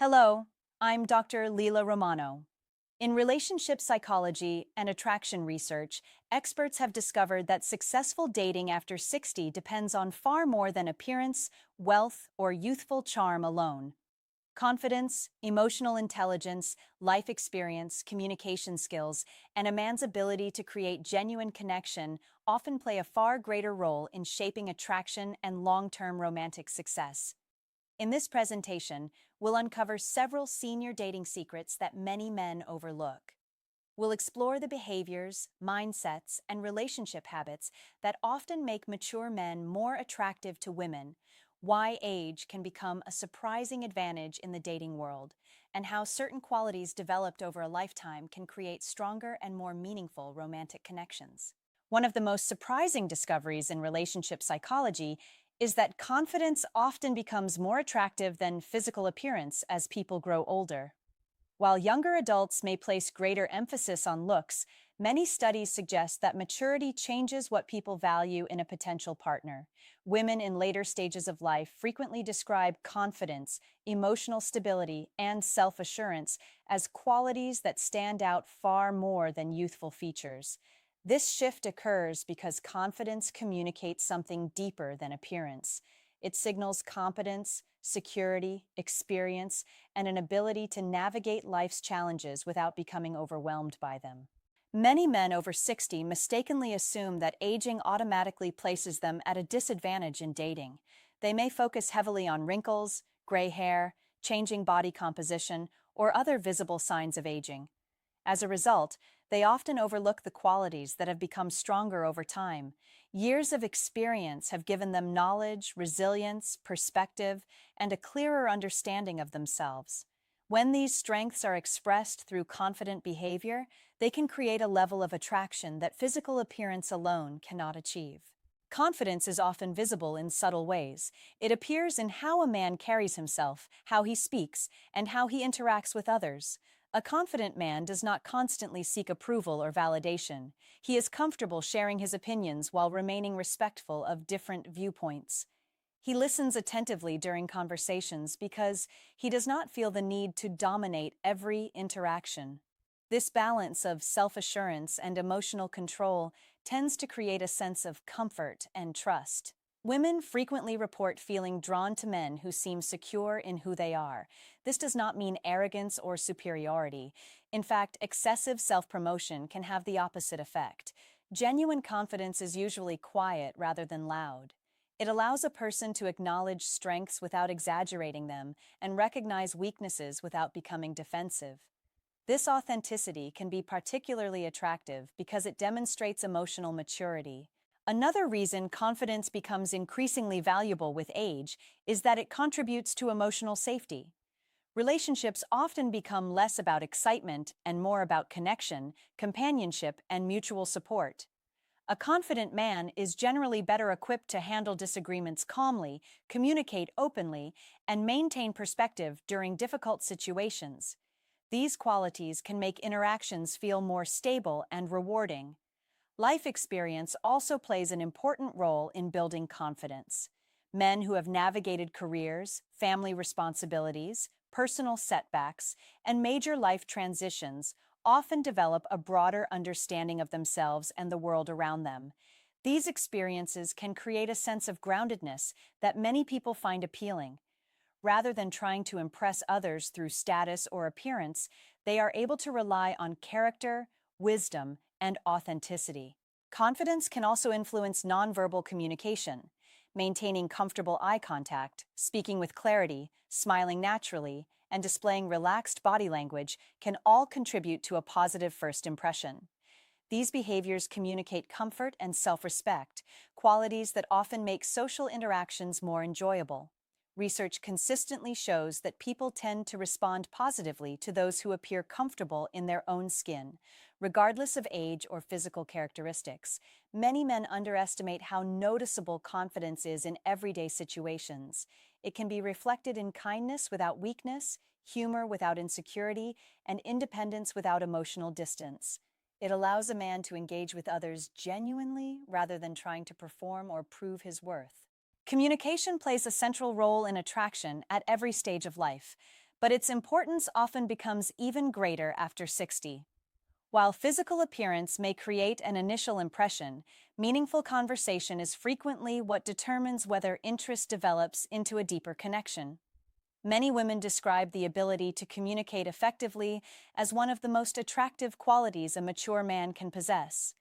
Hello, I'm Dr. Lila Romano. In relationship psychology and attraction research, experts have discovered that successful dating after 60 depends on far more than appearance, wealth, or youthful charm alone. Confidence, emotional intelligence, life experience, communication skills, and a man's ability to create genuine connection often play a far greater role in shaping attraction and long-term romantic success. In this presentation, we'll uncover several senior dating secrets that many men overlook. We'll explore the behaviors, mindsets, and relationship habits that often make mature men more attractive to women, why age can become a surprising advantage in the dating world, and how certain qualities developed over a lifetime can create stronger and more meaningful romantic connections. One of the most surprising discoveries in relationship psychology is that confidence often becomes more attractive than physical appearance as people grow older. While younger adults may place greater emphasis on looks, many studies suggest that maturity changes what people value in a potential partner. Women in later stages of life frequently describe confidence, emotional stability, and self-assurance as qualities that stand out far more than youthful features. This shift occurs because confidence communicates something deeper than appearance. It signals competence, security, experience, and an ability to navigate life's challenges without becoming overwhelmed by them. Many men over 60 mistakenly assume that aging automatically places them at a disadvantage in dating. They may focus heavily on wrinkles, gray hair, changing body composition, or other visible signs of aging. As a result, they often overlook the qualities that have become stronger over time. Years of experience have given them knowledge, resilience, perspective, and a clearer understanding of themselves. When these strengths are expressed through confident behavior, they can create a level of attraction that physical appearance alone cannot achieve. Confidence is often visible in subtle ways. It appears in how a man carries himself, how he speaks, and how he interacts with others. A confident man does not constantly seek approval or validation. He is comfortable sharing his opinions while remaining respectful of different viewpoints. He listens attentively during conversations because he does not feel the need to dominate every interaction. This balance of self-assurance and emotional control tends to create a sense of comfort and trust. Women frequently report feeling drawn to men who seem secure in who they are. This does not mean arrogance or superiority. In fact, excessive self-promotion can have the opposite effect. Genuine confidence is usually quiet rather than loud. It allows a person to acknowledge strengths without exaggerating them and recognize weaknesses without becoming defensive. This authenticity can be particularly attractive because it demonstrates emotional maturity. Another reason confidence becomes increasingly valuable with age is that it contributes to emotional safety. Relationships often become less about excitement and more about connection, companionship, and mutual support. A confident man is generally better equipped to handle disagreements calmly, communicate openly, and maintain perspective during difficult situations. These qualities can make interactions feel more stable and rewarding. Life experience also plays an important role in building confidence. Men who have navigated careers, family responsibilities, personal setbacks, and major life transitions often develop a broader understanding of themselves and the world around them. These experiences can create a sense of groundedness that many people find appealing. Rather than trying to impress others through status or appearance, they are able to rely on character, wisdom, and authenticity. Confidence can also influence nonverbal communication. Maintaining comfortable eye contact, speaking with clarity, smiling naturally, and displaying relaxed body language can all contribute to a positive first impression. These behaviors communicate comfort and self-respect, qualities that often make social interactions more enjoyable. Research consistently shows that people tend to respond positively to those who appear comfortable in their own skin, regardless of age or physical characteristics. Many men underestimate how noticeable confidence is in everyday situations. It can be reflected in kindness without weakness, humor without insecurity, and independence without emotional distance. It allows a man to engage with others genuinely rather than trying to perform or prove his worth. Communication plays a central role in attraction at every stage of life. but its importance often becomes even greater after 60. While physical appearance may create an initial impression, meaningful conversation is frequently what determines whether interest develops into a deeper connection. Many women describe the ability to communicate effectively as one of the most attractive qualities a mature man can possess.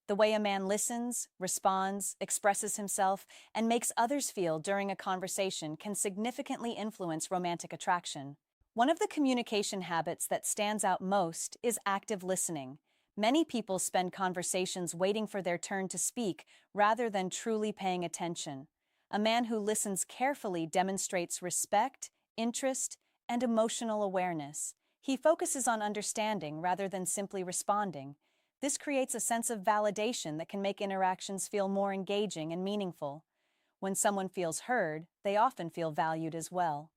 The way a man listens, responds, expresses himself, and makes others feel during a conversation can significantly influence romantic attraction. One of the communication habits that stands out most is active listening. Many people spend conversations waiting for their turn to speak rather than truly paying attention. A man who listens carefully demonstrates respect, interest, and emotional awareness. He focuses on understanding rather than simply responding. This creates a sense of validation that can make interactions feel more engaging and meaningful. When someone feels heard, they often feel valued as well.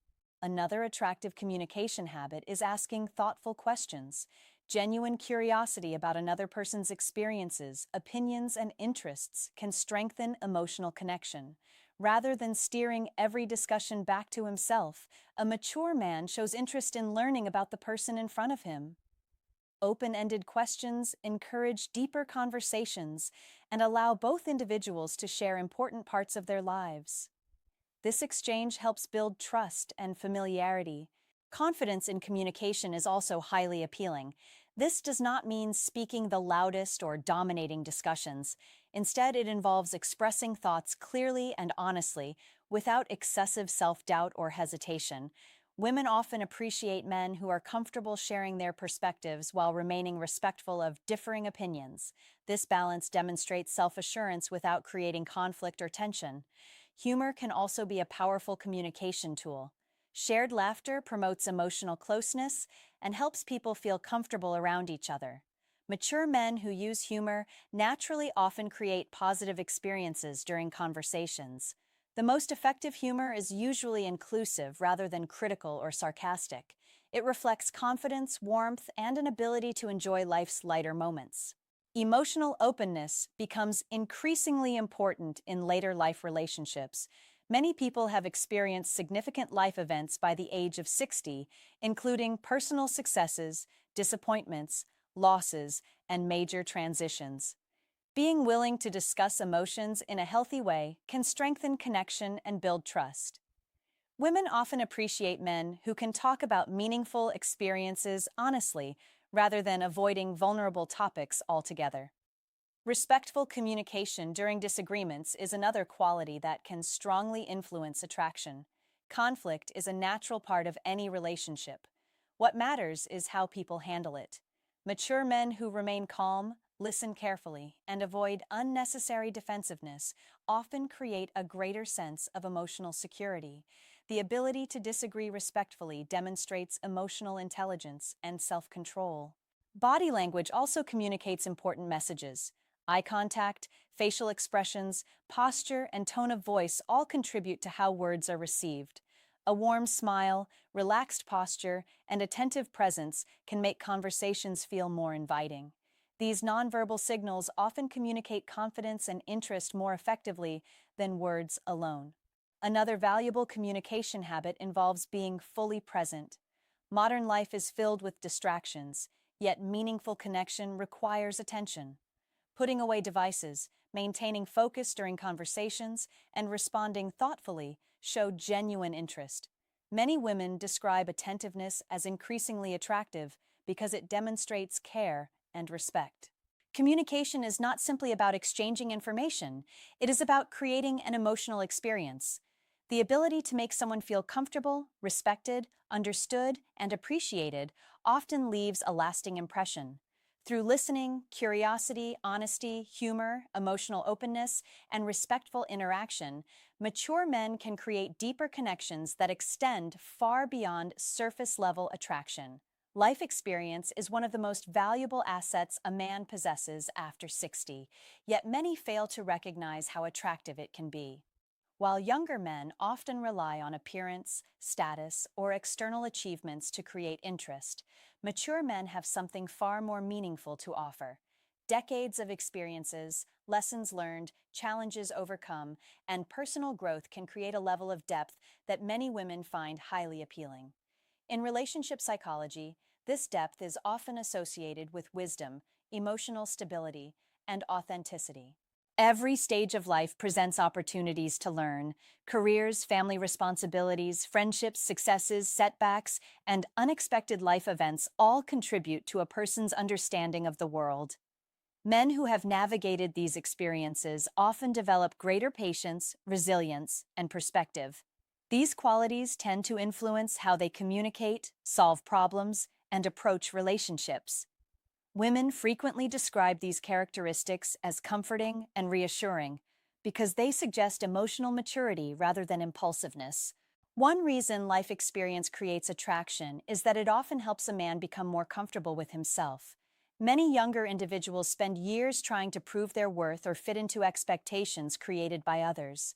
Another attractive communication habit is asking thoughtful questions. Genuine curiosity about another person's experiences, opinions, and interests can strengthen emotional connection. Rather than steering every discussion back to himself, a mature man shows interest in learning about the person in front of him. Open-ended questions encourage deeper conversations and allow both individuals to share important parts of their lives. This exchange helps build trust and familiarity. Confidence in communication is also highly appealing. This does not mean speaking the loudest or dominating discussions. Instead, it involves expressing thoughts clearly and honestly, without excessive self-doubt or hesitation. Women often appreciate men who are comfortable sharing their perspectives while remaining respectful of differing opinions. This balance demonstrates self-assurance without creating conflict or tension. Humor can also be a powerful communication tool. Shared laughter promotes emotional closeness and helps people feel comfortable around each other. Mature men who use humor naturally often create positive experiences during conversations. The most effective humor is usually inclusive rather than critical or sarcastic. It reflects confidence, warmth, and an ability to enjoy life's lighter moments. Emotional openness becomes increasingly important in later life relationships. Many people have experienced significant life events by the age of 60, including personal successes, disappointments, losses, and major transitions. Being willing to discuss emotions in a healthy way can strengthen connection and build trust. Women often appreciate men who can talk about meaningful experiences honestly, rather than avoiding vulnerable topics altogether. Respectful communication during disagreements is another quality that can strongly influence attraction. Conflict is a natural part of any relationship. What matters is how people handle it. Mature men who remain calm, listen carefully, and avoid unnecessary defensiveness often create a greater sense of emotional security. The ability to disagree respectfully demonstrates emotional intelligence and self-control. Body language also communicates important messages. Eye contact, facial expressions, posture, and tone of voice all contribute to how words are received. A warm smile, relaxed posture, and attentive presence can make conversations feel more inviting. These nonverbal signals often communicate confidence and interest more effectively than words alone. Another valuable communication habit involves being fully present. Modern life is filled with distractions, yet meaningful connection requires attention. Putting away devices, maintaining focus during conversations, and responding thoughtfully show genuine interest. Many women describe attentiveness as increasingly attractive because it demonstrates care and respect. Communication is not simply about exchanging information, it is about creating an emotional experience. The ability to make someone feel comfortable, respected, understood, and appreciated often leaves a lasting impression. Through listening, curiosity, honesty, humor, emotional openness, and respectful interaction, mature men can create deeper connections that extend far beyond surface-level attraction. Life experience is one of the most valuable assets a man possesses after 60, yet many fail to recognize how attractive it can be. While younger men often rely on appearance, status, or external achievements to create interest, mature men have something far more meaningful to offer. Decades of experiences, lessons learned, challenges overcome, and personal growth can create a level of depth that many women find highly appealing. In relationship psychology, this depth is often associated with wisdom, emotional stability, and authenticity. Every stage of life presents opportunities to learn. Careers, family responsibilities, friendships, successes, setbacks, and unexpected life events all contribute to a person's understanding of the world. Men who have navigated these experiences often develop greater patience, resilience, and perspective. These qualities tend to influence how they communicate, solve problems, and approach relationships. Women frequently describe these characteristics as comforting and reassuring because they suggest emotional maturity rather than impulsiveness. One reason life experience creates attraction is that it often helps a man become more comfortable with himself. Many younger individuals spend years trying to prove their worth or fit into expectations created by others.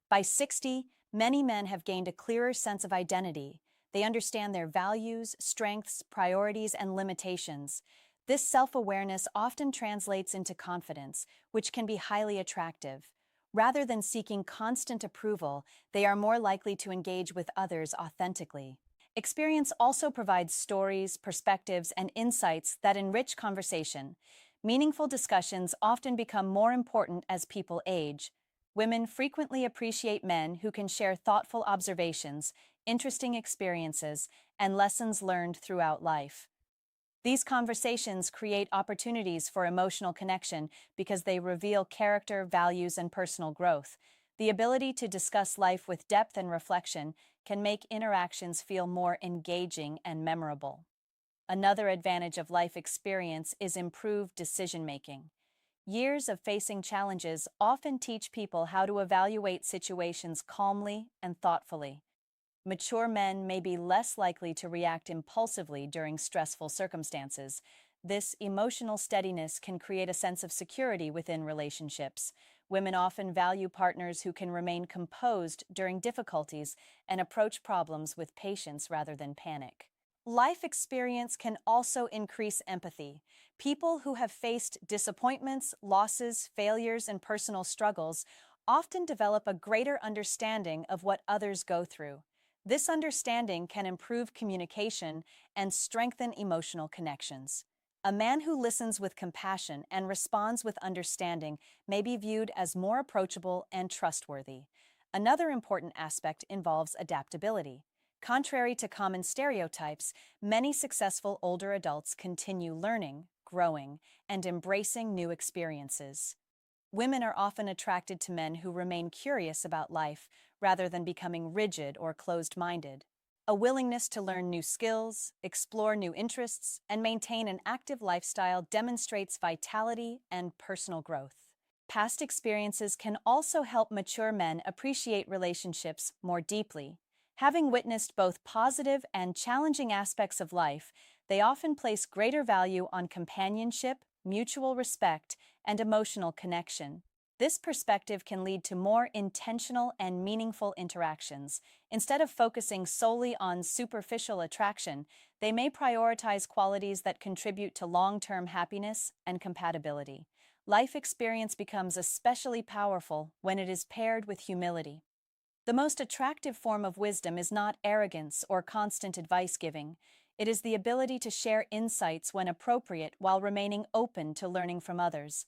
By 60, many men have gained a clearer sense of identity. They understand their values, strengths, priorities, and limitations. This self-awareness often translates into confidence, which can be highly attractive. Rather than seeking constant approval, they are more likely to engage with others authentically. Experience also provides stories, perspectives, and insights that enrich conversation. Meaningful discussions often become more important as people age. Women frequently appreciate men who can share thoughtful observations, interesting experiences, and lessons learned throughout life. These conversations create opportunities for emotional connection because they reveal character, values, and personal growth. The ability to discuss life with depth and reflection can make interactions feel more engaging and memorable. Another advantage of life experience is improved decision-making. Years of facing challenges often teach people how to evaluate situations calmly and thoughtfully. Mature men may be less likely to react impulsively during stressful circumstances. This emotional steadiness can create a sense of security within relationships. Women often value partners who can remain composed during difficulties and approach problems with patience rather than panic. Life experience can also increase empathy. People who have faced disappointments, losses, failures, and personal struggles often develop a greater understanding of what others go through. This understanding can improve communication and strengthen emotional connections. A man who listens with compassion and responds with understanding may be viewed as more approachable and trustworthy. Another important aspect involves adaptability. Contrary to common stereotypes, many successful older adults continue learning, growing, and embracing new experiences. Women are often attracted to men who remain curious about life rather than becoming rigid or closed-minded. A willingness to learn new skills, explore new interests, and maintain an active lifestyle demonstrates vitality and personal growth. Past experiences can also help mature men appreciate relationships more deeply. Having witnessed both positive and challenging aspects of life, they often place greater value on companionship, mutual respect, and emotional connection. This perspective can lead to more intentional and meaningful interactions. Instead of focusing solely on superficial attraction, they may prioritize qualities that contribute to long-term happiness and compatibility. Life experience becomes especially powerful when it is paired with humility. The most attractive form of wisdom is not arrogance or constant advice-giving. It is the ability to share insights when appropriate while remaining open to learning from others.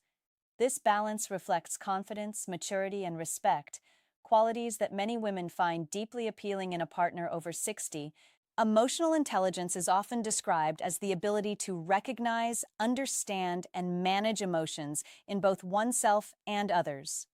This balance reflects confidence, maturity, and respect, qualities that many women find deeply appealing in a partner over 60. Emotional intelligence is often described as the ability to recognize, understand, and manage emotions in both oneself and others.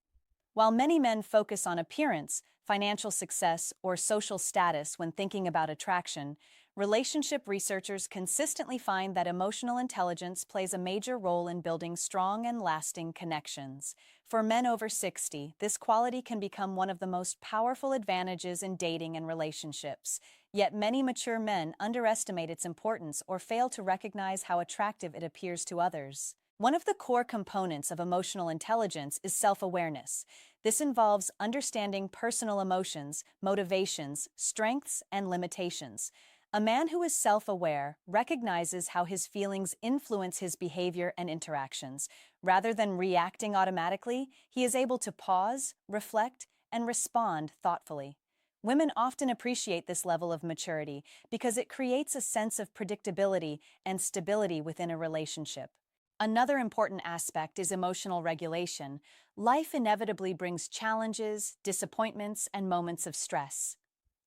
While many men focus on appearance, financial success, or social status when thinking about attraction, relationship researchers consistently find that emotional intelligence plays a major role in building strong and lasting connections. For men over 60, this quality can become one of the most powerful advantages in dating and relationships. Yet many mature men underestimate its importance or fail to recognize how attractive it appears to others. One of the core components of emotional intelligence is self-awareness. This involves understanding personal emotions, motivations, strengths, and limitations. A man who is self-aware recognizes how his feelings influence his behavior and interactions. Rather than reacting automatically, he is able to pause, reflect, and respond thoughtfully. Women often appreciate this level of maturity because it creates a sense of predictability and stability within a relationship. Another important aspect is emotional regulation. Life inevitably brings challenges, disappointments, and moments of stress.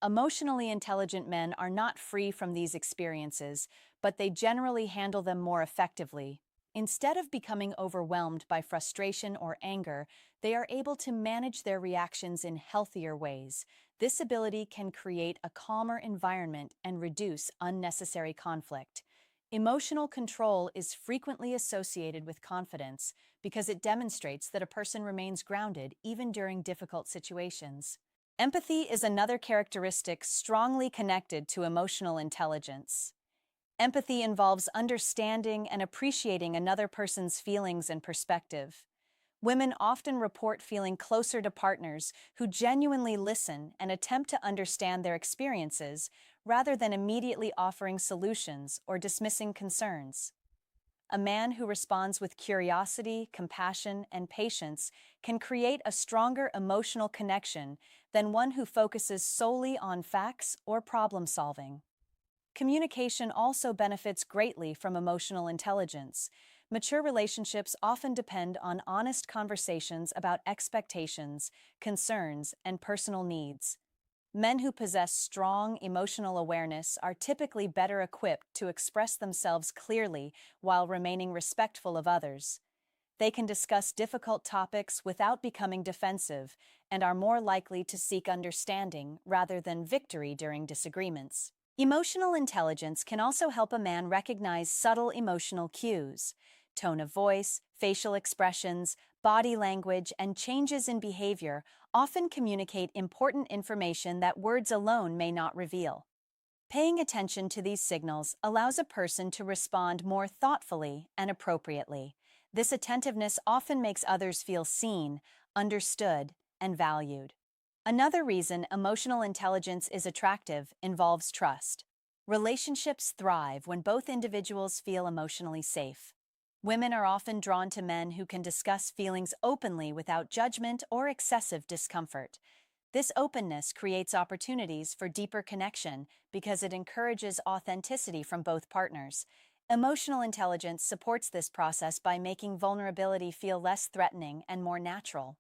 Emotionally intelligent men are not free from these experiences, but they generally handle them more effectively. Instead of becoming overwhelmed by frustration or anger, they are able to manage their reactions in healthier ways. This ability can create a calmer environment and reduce unnecessary conflict. Emotional control is frequently associated with confidence because it demonstrates that a person remains grounded even during difficult situations. Empathy is another characteristic strongly connected to emotional intelligence. Empathy involves understanding and appreciating another person's feelings and perspective. Women often report feeling closer to partners who genuinely listen and attempt to understand their experiences rather than immediately offering solutions or dismissing concerns. A man who responds with curiosity, compassion, and patience can create a stronger emotional connection than one who focuses solely on facts or problem solving. Communication also benefits greatly from emotional intelligence. Mature relationships often depend on honest conversations about expectations, concerns, and personal needs. Men who possess strong emotional awareness are typically better equipped to express themselves clearly while remaining respectful of others. They can discuss difficult topics without becoming defensive and are more likely to seek understanding rather than victory during disagreements. Emotional intelligence can also help a man recognize subtle emotional cues. Tone of voice, facial expressions, body language, and changes in behavior often communicate important information that words alone may not reveal. Paying attention to these signals allows a person to respond more thoughtfully and appropriately. This attentiveness often makes others feel seen, understood, and valued. Another reason emotional intelligence is attractive involves trust. Relationships thrive when both individuals feel emotionally safe. Women are often drawn to men who can discuss feelings openly without judgment or excessive discomfort. This openness creates opportunities for deeper connection because it encourages authenticity from both partners. Emotional intelligence supports this process by making vulnerability feel less threatening and more natural.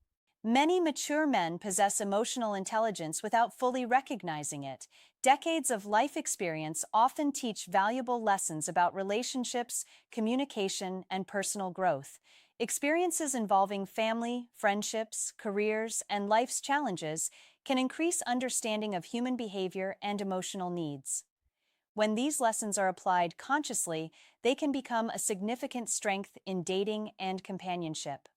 Many mature men possess emotional intelligence without fully recognizing it. Decades of life experience often teach valuable lessons about relationships, communication, and personal growth. Experiences involving family, friendships, careers, and life's challenges can increase understanding of human behavior and emotional needs. When these lessons are applied consciously, they can become a significant strength in dating and companionship.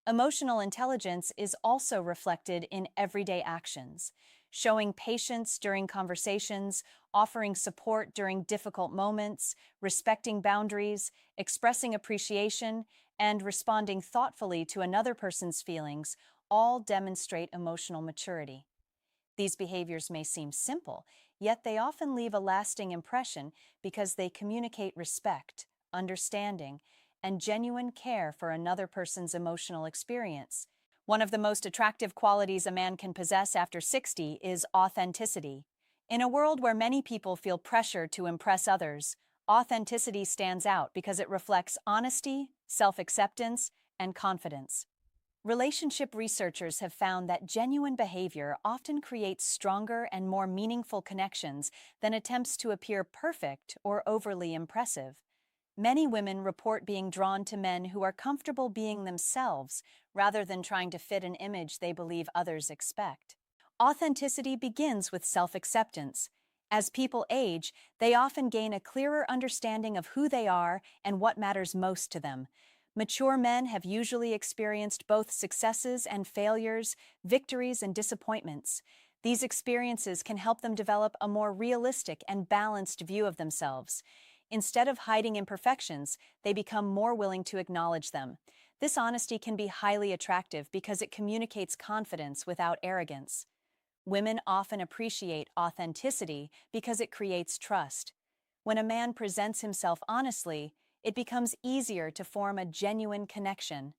Emotional intelligence is also reflected in everyday actions. Showing patience during conversations, offering support during difficult moments, respecting boundaries, expressing appreciation, and responding thoughtfully to another person's feelings all demonstrate emotional maturity. These behaviors may seem simple, yet they often leave a lasting impression because they communicate respect, understanding, and genuine care for another person's emotional experience. One of the most attractive qualities a man can possess after 60 is authenticity. In a world where many people feel pressure to impress others, authenticity stands out because it reflects honesty, self-acceptance, and confidence. Relationship researchers have found that genuine behavior often creates stronger and more meaningful connections than attempts to appear perfect or overly impressive. Many women report being drawn to men who are comfortable being themselves rather than trying to fit an image they believe others expect. Authenticity begins with self-acceptance. As people age, they often gain a clearer understanding of who they are and what matters most to them. Mature men have usually experienced both successes and failures, victories and disappointments. These experiences can help them develop a more realistic and balanced view of themselves. Instead of hiding imperfections, they become more willing to acknowledge them. This honesty can be highly attractive because it communicates confidence without arrogance. Women often appreciate authenticity because it creates trust. When a man presents himself honestly, it becomes easier to form a genuine connection.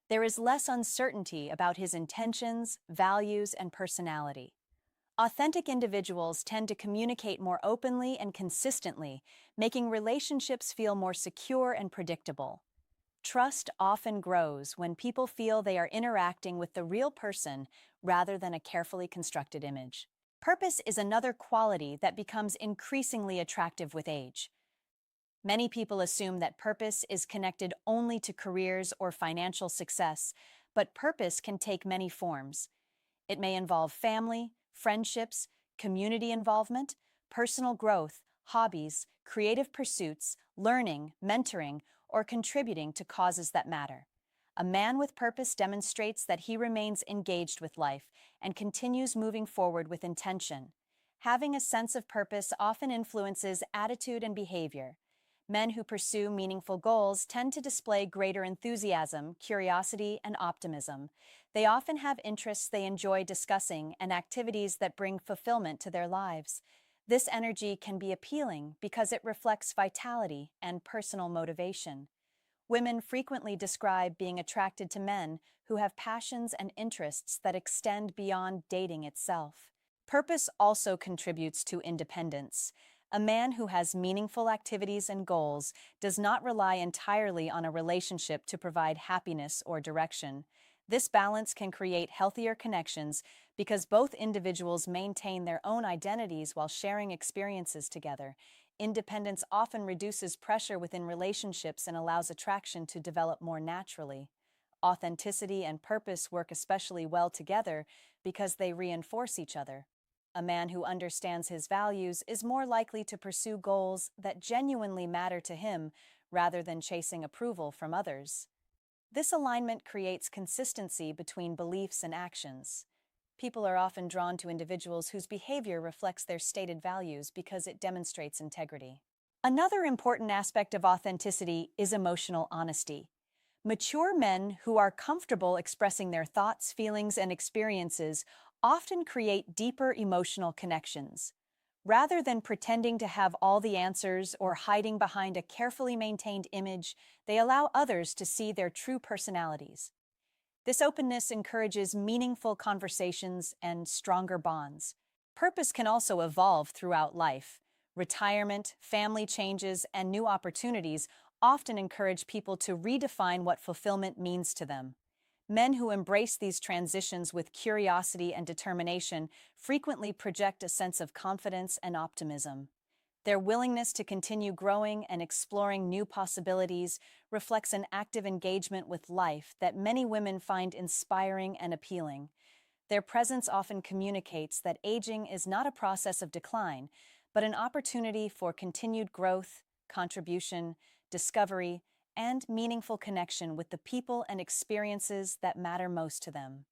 There is less uncertainty about his intentions, values, and personality. Authentic individuals tend to communicate more openly and consistently, making relationships feel more secure and predictable. Trust often grows when people feel they are interacting with the real person rather than a carefully constructed image. Purpose is another quality that becomes increasingly attractive with age. Many people assume that purpose is connected only to careers or financial success, but purpose can take many forms. It may involve family, friendships, community involvement, personal growth, hobbies, creative pursuits, learning, mentoring, or contributing to causes that matter. A man with purpose demonstrates that he remains engaged with life and continues moving forward with intention. Having a sense of purpose often influences attitude and behavior. Men who pursue meaningful goals tend to display greater enthusiasm, curiosity, and optimism. They often have interests they enjoy discussing and activities that bring fulfillment to their lives. This energy can be appealing because it reflects vitality and personal motivation. Women frequently describe being attracted to men who have passions and interests that extend beyond dating itself. Purpose also contributes to independence. A man who has meaningful activities and goals does not rely entirely on a relationship to provide happiness or direction. This balance can create healthier connections because both individuals maintain their own identities while sharing experiences together. Independence often reduces pressure within relationships and allows attraction to develop more naturally. Authenticity and purpose work especially well together because they reinforce each other. A man who understands his values is more likely to pursue goals that genuinely matter to him rather than chasing approval from others. This alignment creates consistency between beliefs and actions. People are often drawn to individuals whose behavior reflects their stated values because it demonstrates integrity. Another important aspect of authenticity is emotional honesty. Mature men who are comfortable expressing their thoughts, feelings, and experiences often create deeper emotional connections. Rather than pretending to have all the answers or hiding behind a carefully maintained image, they allow others to see their true personalities. This openness encourages meaningful conversations and stronger bonds. Purpose can also evolve throughout life. Retirement, family changes, and new opportunities often encourage people to redefine what fulfillment means to them. Men who embrace these transitions with curiosity and determination frequently project a sense of confidence and optimism. Their willingness to continue growing and exploring new possibilities reflects an active engagement with life that many women find inspiring and appealing. Their presence often communicates that aging is not a process of decline, but an opportunity for continued growth, contribution, discovery, and meaningful connection with the people and experiences that matter most to them.